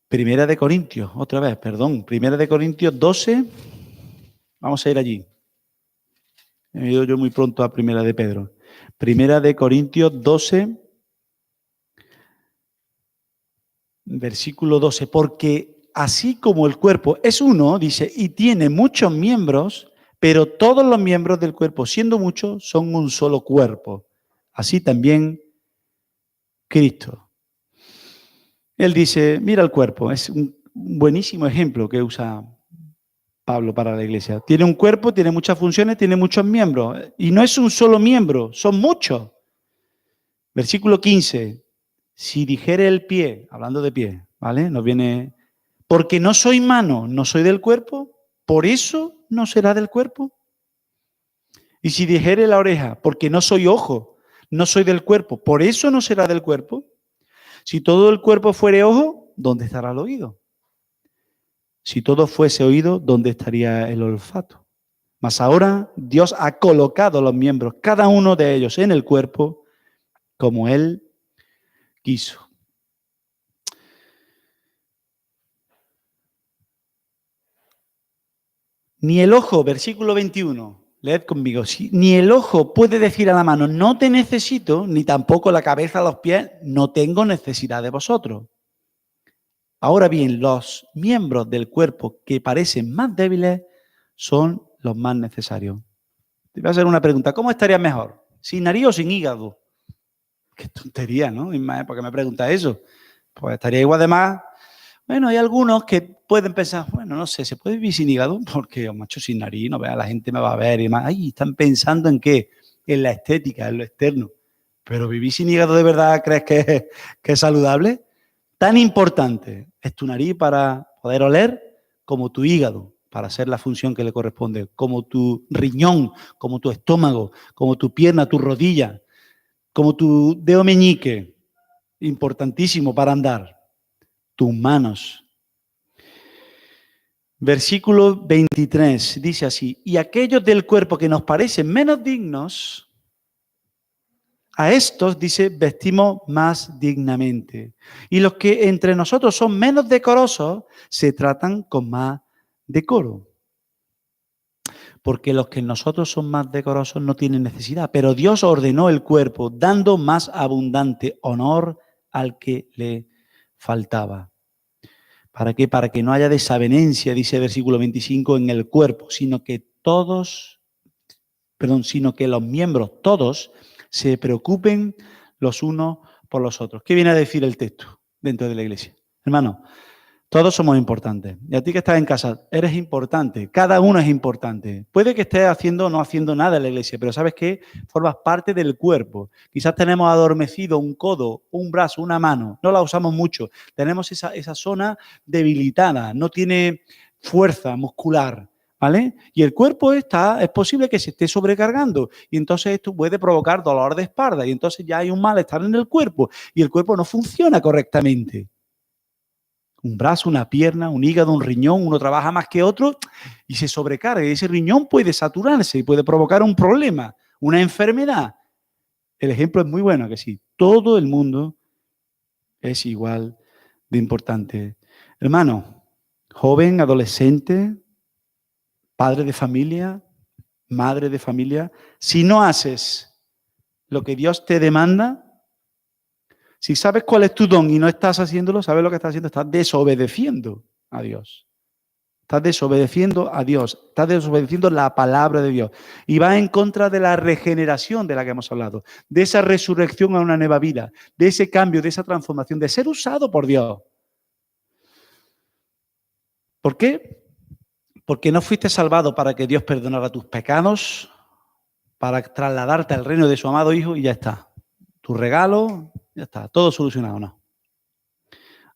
Primera de Corintios, otra vez, perdón. Primera de Corintios 12. Vamos a ir allí. He ido yo muy pronto a Primera de Pedro. Primera de Corintios 12, versículo 12. Porque así como el cuerpo es uno, dice, y tiene muchos miembros, pero todos los miembros del cuerpo, siendo muchos, son un solo cuerpo. Así también Cristo. Él dice, mira el cuerpo, es un buenísimo ejemplo que usa Pablo para la iglesia. Tiene un cuerpo, tiene muchas funciones, tiene muchos miembros. Y no es un solo miembro, son muchos. Versículo 15. Si dijere el pie, hablando de pie, ¿vale? Nos viene, porque no soy mano, no soy del cuerpo, por eso no será del cuerpo. Y si dijere la oreja, porque no soy ojo, no soy del cuerpo, por eso no será del cuerpo. Si todo el cuerpo fuere ojo, ¿dónde estará el oído? Si todo fuese oído, ¿dónde estaría el olfato? Mas ahora Dios ha colocado los miembros, cada uno de ellos, en el cuerpo, como Él quiso. Ni el ojo, versículo 21, leed conmigo, ni el ojo puede decir a la mano, no te necesito, ni tampoco la cabeza a los pies, no tengo necesidad de vosotros. Ahora bien, los miembros del cuerpo que parecen más débiles son los más necesarios. Te voy a hacer una pregunta, ¿cómo estaría mejor? ¿Sin nariz o sin hígado? Qué tontería, ¿no? ¿Por qué me preguntas eso? Pues estaría igual de más. Bueno, hay algunos que pueden pensar, bueno, no sé, ¿se puede vivir sin hígado? Porque, macho, sin nariz, no vea, la gente me va a ver y más. Ay, están pensando en qué, en la estética, en lo externo. Pero vivir sin hígado, ¿de verdad crees que es saludable? Tan importante es tu nariz para poder oler como tu hígado para hacer la función que le corresponde, como tu riñón, como tu estómago, como tu pierna, tu rodilla, como tu dedo meñique, importantísimo para andar, tus manos. Versículo 23 dice así, y aquellos del cuerpo que nos parecen menos dignos, a estos, dice, vestimos más dignamente. Y los que entre nosotros son menos decorosos, se tratan con más decoro. Porque los que en nosotros son más decorosos no tienen necesidad. Pero Dios ordenó el cuerpo, dando más abundante honor al que le faltaba. ¿Para qué? Para que no haya desavenencia, dice el versículo 25, en el cuerpo, sino que los miembros todos se preocupen los unos por los otros. ¿Qué viene a decir el texto dentro de la iglesia? Hermano, todos somos importantes. Y a ti que estás en casa, eres importante. Cada uno es importante. Puede que estés haciendo o no haciendo nada en la iglesia, pero ¿sabes qué? Formas parte del cuerpo. Quizás tenemos adormecido un codo, un brazo, una mano. No la usamos mucho. Tenemos esa zona debilitada. No tiene fuerza muscular. ¿Vale? Y el cuerpo es posible que se esté sobrecargando y entonces esto puede provocar dolor de espalda y entonces ya hay un malestar en el cuerpo y el cuerpo no funciona correctamente. Un brazo, una pierna, un hígado, un riñón, uno trabaja más que otro y se sobrecarga y ese riñón puede saturarse y puede provocar un problema, una enfermedad. El ejemplo es muy bueno, que sí, todo el mundo es igual de importante. Hermano, joven, adolescente, padre de familia, madre de familia, si no haces lo que Dios te demanda, si sabes cuál es tu don y no estás haciéndolo, sabes lo que estás haciendo, estás desobedeciendo a Dios. Estás desobedeciendo a Dios, estás desobedeciendo la palabra de Dios. Y va en contra de la regeneración de la que hemos hablado, de esa resurrección a una nueva vida, de ese cambio, de esa transformación, de ser usado por Dios. ¿Por qué? Porque no fuiste salvado para que Dios perdonara tus pecados, para trasladarte al reino de su amado Hijo y ya está. Tu regalo, ya está, todo solucionado, ¿no?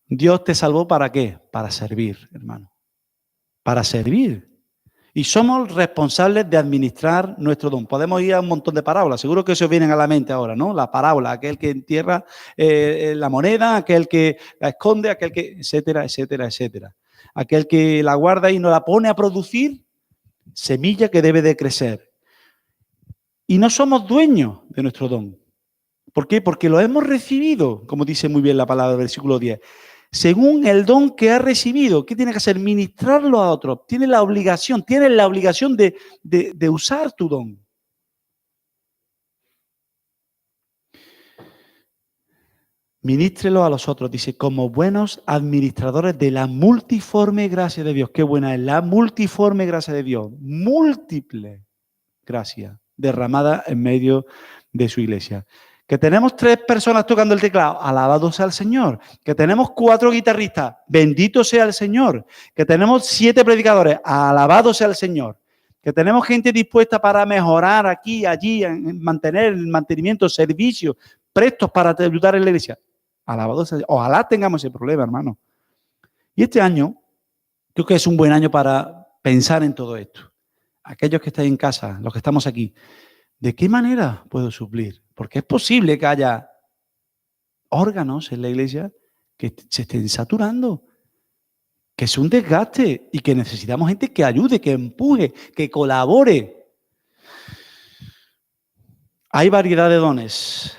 Dios te salvó ¿para qué? Para servir, hermano. Para servir. Y somos responsables de administrar nuestro don. Podemos ir a un montón de parábolas. Seguro que se os vienen a la mente ahora, ¿no? La parábola, aquel que entierra la moneda, aquel que la esconde, aquel que, etcétera, etcétera, etcétera. Aquel que la guarda y no la pone a producir, semilla que debe de crecer. Y no somos dueños de nuestro don. ¿Por qué? Porque lo hemos recibido, como dice muy bien la palabra del versículo 10. según el don que ha recibido. ¿Qué tiene que hacer? Ministrarlo a otros. Tienes la obligación de usar tu don. Ministrelo a los otros, dice, como buenos administradores de la multiforme gracia de Dios. Qué buena es la multiforme gracia de Dios. Múltiple gracia derramada en medio de su iglesia. Que tenemos 3 personas tocando el teclado, alabado sea el Señor. Que tenemos 4 guitarristas, bendito sea el Señor. Que tenemos 7 predicadores, alabado sea el Señor. Que tenemos gente dispuesta para mejorar aquí, allí, en mantener el mantenimiento, servicios, prestos para ayudar en la iglesia. Alabado sea. Ojalá tengamos ese problema, hermano. Y este año, creo que es un buen año para pensar en todo esto. Aquellos que estáis en casa, los que estamos aquí, ¿de qué manera puedo suplir? Porque es posible que haya órganos en la iglesia que se estén saturando, que es un desgaste y que necesitamos gente que ayude, que empuje, que colabore. Hay variedad de dones.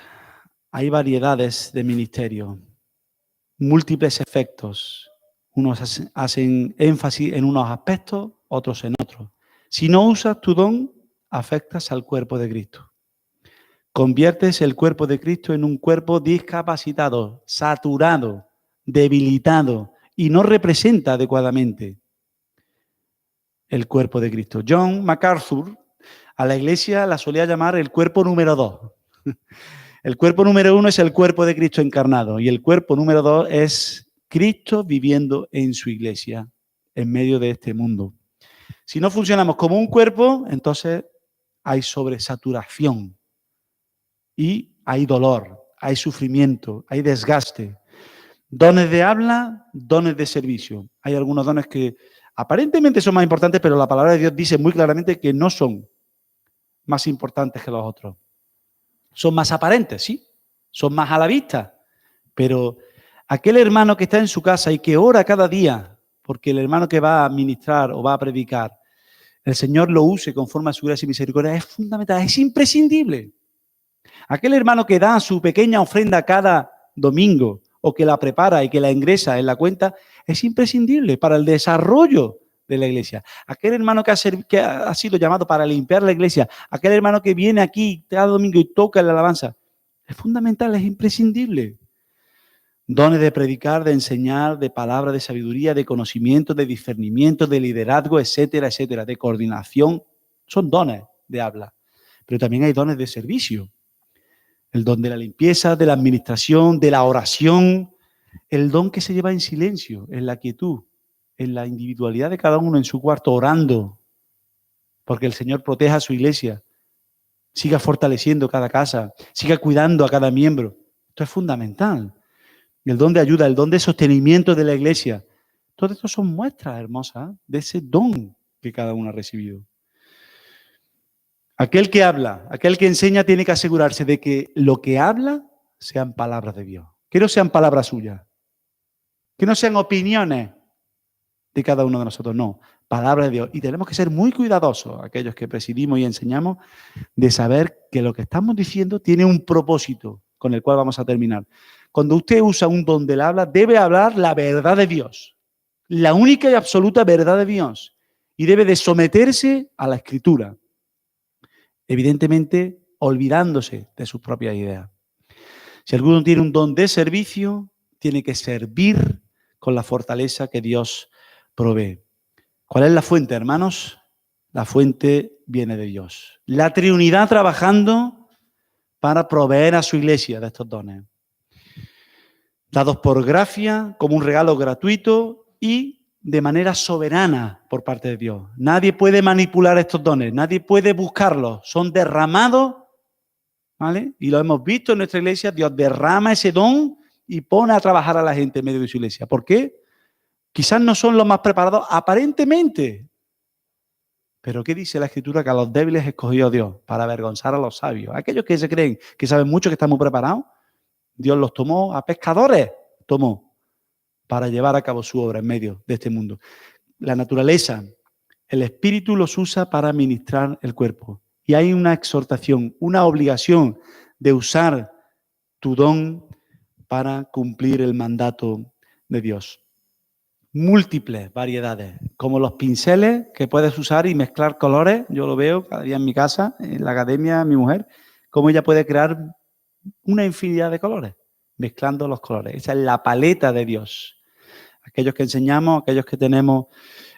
Hay variedades de ministerio, múltiples efectos. Unos hacen énfasis en unos aspectos, otros en otros. Si no usas tu don, afectas al cuerpo de Cristo. Conviertes el cuerpo de Cristo en un cuerpo discapacitado, saturado, debilitado y no representa adecuadamente el cuerpo de Cristo. John MacArthur a la iglesia la solía llamar el cuerpo número 2. El cuerpo número 1 es el cuerpo de Cristo encarnado y el cuerpo número 2 es Cristo viviendo en su iglesia, en medio de este mundo. Si no funcionamos como un cuerpo, entonces hay sobresaturación y hay dolor, hay sufrimiento, hay desgaste. Dones de habla, dones de servicio. Hay algunos dones que aparentemente son más importantes, pero la palabra de Dios dice muy claramente que no son más importantes que los otros. Son más aparentes, sí, son más a la vista, pero aquel hermano que está en su casa y que ora cada día, porque el hermano que va a ministrar o va a predicar, el Señor lo use conforme a su gracia y misericordia, es fundamental, es imprescindible. Aquel hermano que da su pequeña ofrenda cada domingo o que la prepara y que la ingresa en la cuenta, es imprescindible para el desarrollo de la iglesia. Aquel hermano que ha sido llamado para limpiar la iglesia, aquel hermano que viene aquí cada domingo y toca la alabanza, es fundamental, es imprescindible. Dones de predicar, de enseñar, de palabra, de sabiduría, de conocimiento, de discernimiento, de liderazgo, etcétera, etcétera, de coordinación, son dones de habla. Pero también hay dones de servicio. El don de la limpieza, de la administración, de la oración, el don que se lleva en silencio, en la quietud, en la individualidad de cada uno en su cuarto, orando, porque el Señor proteja a su iglesia, siga fortaleciendo cada casa, siga cuidando a cada miembro. Esto es fundamental. El don de ayuda, el don de sostenimiento de la iglesia. Todo esto son muestras hermosas de ese don que cada uno ha recibido. Aquel que habla, aquel que enseña tiene que asegurarse de que lo que habla sean palabras de Dios, que no sean palabras suyas, que no sean opiniones de cada uno de nosotros, no, palabra de Dios. Y tenemos que ser muy cuidadosos, aquellos que presidimos y enseñamos, de saber que lo que estamos diciendo tiene un propósito con el cual vamos a terminar. Cuando usted usa un don del habla, debe hablar la verdad de Dios, la única y absoluta verdad de Dios, y debe de someterse a la Escritura, evidentemente olvidándose de sus propias ideas. Si alguno tiene un don de servicio, tiene que servir con la fortaleza que Dios provee. ¿Cuál es la fuente, hermanos? La fuente viene de Dios. La Trinidad trabajando para proveer a su iglesia de estos dones, dados por gracia, como un regalo gratuito y de manera soberana por parte de Dios. Nadie puede manipular estos dones, nadie puede buscarlos, son derramados, ¿vale? Y lo hemos visto en nuestra iglesia, Dios derrama ese don y pone a trabajar a la gente en medio de su iglesia. ¿Por qué? Quizás no son los más preparados aparentemente, pero ¿qué dice la Escritura? Que a los débiles escogió Dios para avergonzar a los sabios. Aquellos que se creen que saben mucho, que están muy preparados, Dios los tomó a pescadores, para llevar a cabo su obra en medio de este mundo. La naturaleza, el Espíritu los usa para ministrar el cuerpo. Y hay una exhortación, una obligación de usar tu don para cumplir el mandato de Dios. Múltiples variedades, como los pinceles que puedes usar y mezclar colores. Yo lo veo cada día en mi casa, en la academia, mi mujer, cómo ella puede crear una infinidad de colores, mezclando los colores. Esa es la paleta de Dios. Aquellos que enseñamos, aquellos que tenemos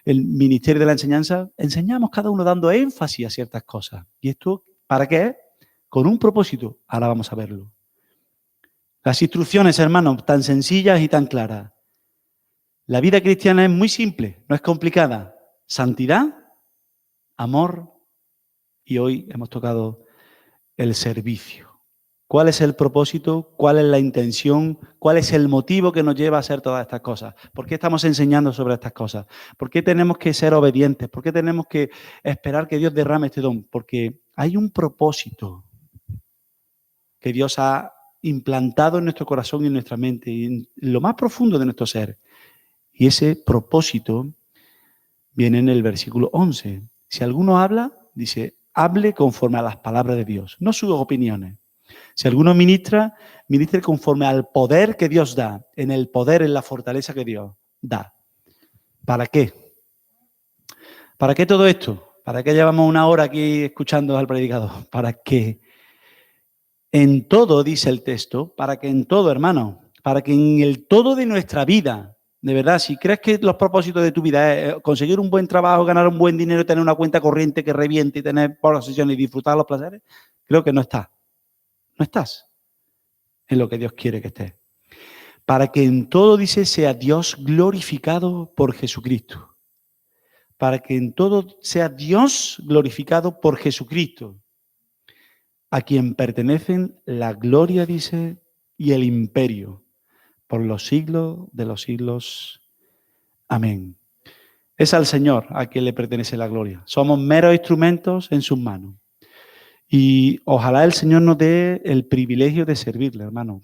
el ministerio de la enseñanza, enseñamos cada uno dando énfasis a ciertas cosas. ¿Y esto para qué? Con un propósito. Ahora vamos a verlo. Las instrucciones, hermanos, tan sencillas y tan claras. La vida cristiana es muy simple, no es complicada. Santidad, amor y hoy hemos tocado el servicio. ¿Cuál es el propósito? ¿Cuál es la intención? ¿Cuál es el motivo que nos lleva a hacer todas estas cosas? ¿Por qué estamos enseñando sobre estas cosas? ¿Por qué tenemos que ser obedientes? ¿Por qué tenemos que esperar que Dios derrame este don? Porque hay un propósito que Dios ha implantado en nuestro corazón y en nuestra mente y en lo más profundo de nuestro ser. Y ese propósito viene en el versículo 11. Si alguno habla, dice, hable conforme a las palabras de Dios, no sus opiniones. Si alguno ministra, ministre conforme al poder que Dios da, en el poder, en la fortaleza que Dios da. ¿Para qué? ¿Para qué todo esto? ¿Para qué llevamos una hora aquí escuchando al predicador? Para que en todo, dice el texto, para que en todo, hermano, para que en el todo de nuestra vida, de verdad, si crees que los propósitos de tu vida es conseguir un buen trabajo, ganar un buen dinero, tener una cuenta corriente que reviente y tener posesiones y disfrutar los placeres, creo que no estás. No estás en lo que Dios quiere que estés. Para que en todo, dice, sea Dios glorificado por Jesucristo. Para que en todo sea Dios glorificado por Jesucristo, a quien pertenecen la gloria, dice, y el imperio, por los siglos de los siglos. Amén. Es al Señor a quien le pertenece la gloria. Somos meros instrumentos en sus manos. Y ojalá el Señor nos dé el privilegio de servirle, hermano.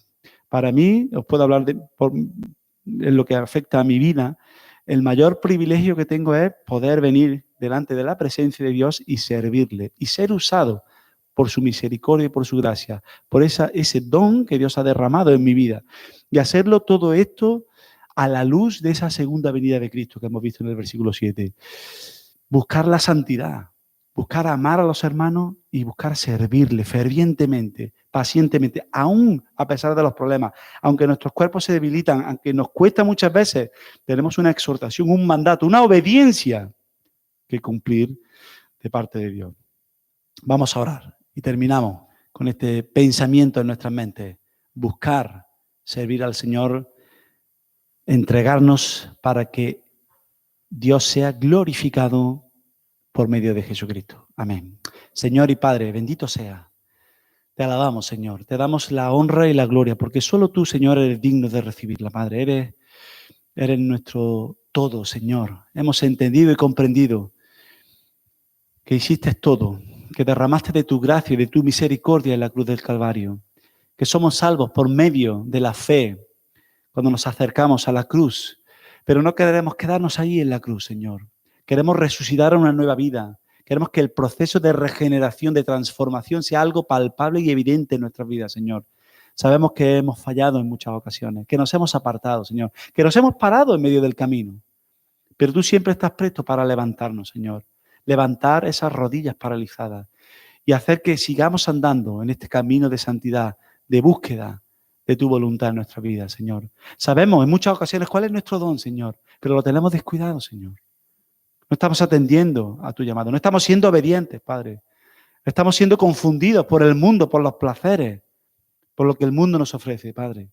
Para mí, os puedo hablar en lo que afecta a mi vida, el mayor privilegio que tengo es poder venir delante de la presencia de Dios y servirle y ser usado por su misericordia y por su gracia, por ese don que Dios ha derramado en mi vida. Y hacerlo todo esto a la luz de esa segunda venida de Cristo que hemos visto en el versículo 7. Buscar la santidad, buscar amar a los hermanos y buscar servirle fervientemente, pacientemente, aún a pesar de los problemas. Aunque nuestros cuerpos se debilitan, aunque nos cuesta muchas veces, tenemos una exhortación, un mandato, una obediencia que cumplir de parte de Dios. Vamos a orar y terminamos con este pensamiento en nuestras mentes. Buscar servir al Señor, entregarnos para que Dios sea glorificado por medio de Jesucristo. Amén. Señor y Padre, bendito sea. Te alabamos, Señor. Te damos la honra y la gloria, porque solo tú, Señor, eres digno de recibirla, Padre. Eres nuestro todo, Señor. Hemos entendido y comprendido que hiciste todo, que derramaste de tu gracia y de tu misericordia en la cruz del Calvario, que somos salvos por medio de la fe cuando nos acercamos a la cruz. Pero no queremos quedarnos ahí en la cruz, Señor. Queremos resucitar a una nueva vida. Queremos que el proceso de regeneración, de transformación, sea algo palpable y evidente en nuestras vidas, Señor. Sabemos que hemos fallado en muchas ocasiones, que nos hemos apartado, Señor, que nos hemos parado en medio del camino. Pero tú siempre estás presto para levantarnos, Señor. Levantar esas rodillas paralizadas y hacer que sigamos andando en este camino de santidad, de búsqueda de tu voluntad en nuestra vida, Señor. Sabemos en muchas ocasiones cuál es nuestro don, Señor, pero lo tenemos descuidado, Señor. No estamos atendiendo a tu llamado, no estamos siendo obedientes, Padre. Estamos siendo confundidos por el mundo, por los placeres, por lo que el mundo nos ofrece, Padre.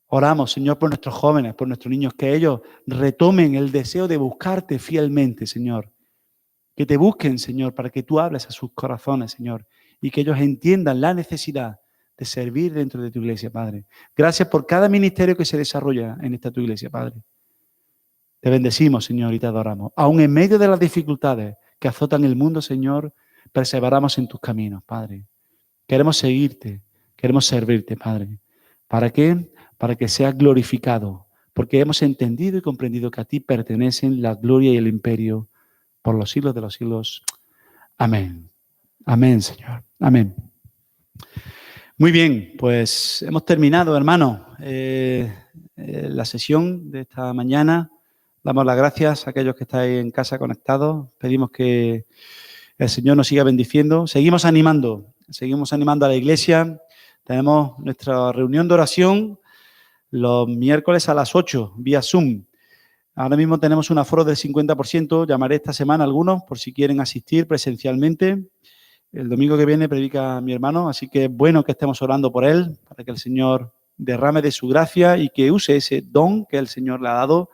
Oramos, Señor, por nuestros jóvenes, por nuestros niños, que ellos retomen el deseo de buscarte fielmente, Señor. Que te busquen, Señor, para que tú hables a sus corazones, Señor, y que ellos entiendan la necesidad de servir dentro de tu iglesia, Padre. Gracias por cada ministerio que se desarrolla en esta tu iglesia, Padre. Te bendecimos, Señor, y te adoramos. Aún en medio de las dificultades que azotan el mundo, Señor, perseveramos en tus caminos, Padre. Queremos seguirte, queremos servirte, Padre. ¿Para qué? Para que seas glorificado, porque hemos entendido y comprendido que a ti pertenecen la gloria y el imperio por los siglos de los siglos. Amén. Amén, Señor. Amén. Muy bien, pues hemos terminado, hermano. la sesión de esta mañana. Damos las gracias a aquellos que estáis en casa conectados. Pedimos que el Señor nos siga bendiciendo. Seguimos animando a la iglesia. Tenemos nuestra reunión de oración los miércoles a las 8, vía Zoom. Ahora mismo tenemos un aforo del 50%. Llamaré esta semana a algunos por si quieren asistir presencialmente. El domingo que viene predica mi hermano, así que es bueno que estemos orando por él, para que el Señor derrame de su gracia y que use ese don que el Señor le ha dado,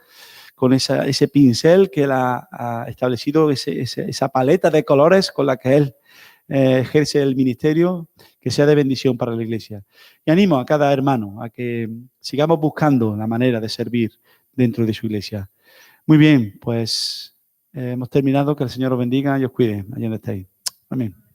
con ese pincel que él ha establecido, esa paleta de colores con la que él ejerce el ministerio, que sea de bendición para la iglesia. Y animo a cada hermano a que sigamos buscando la manera de servir dentro de su iglesia. Muy bien, pues hemos terminado. Que el Señor os bendiga y os cuide allá donde estéis. Amén.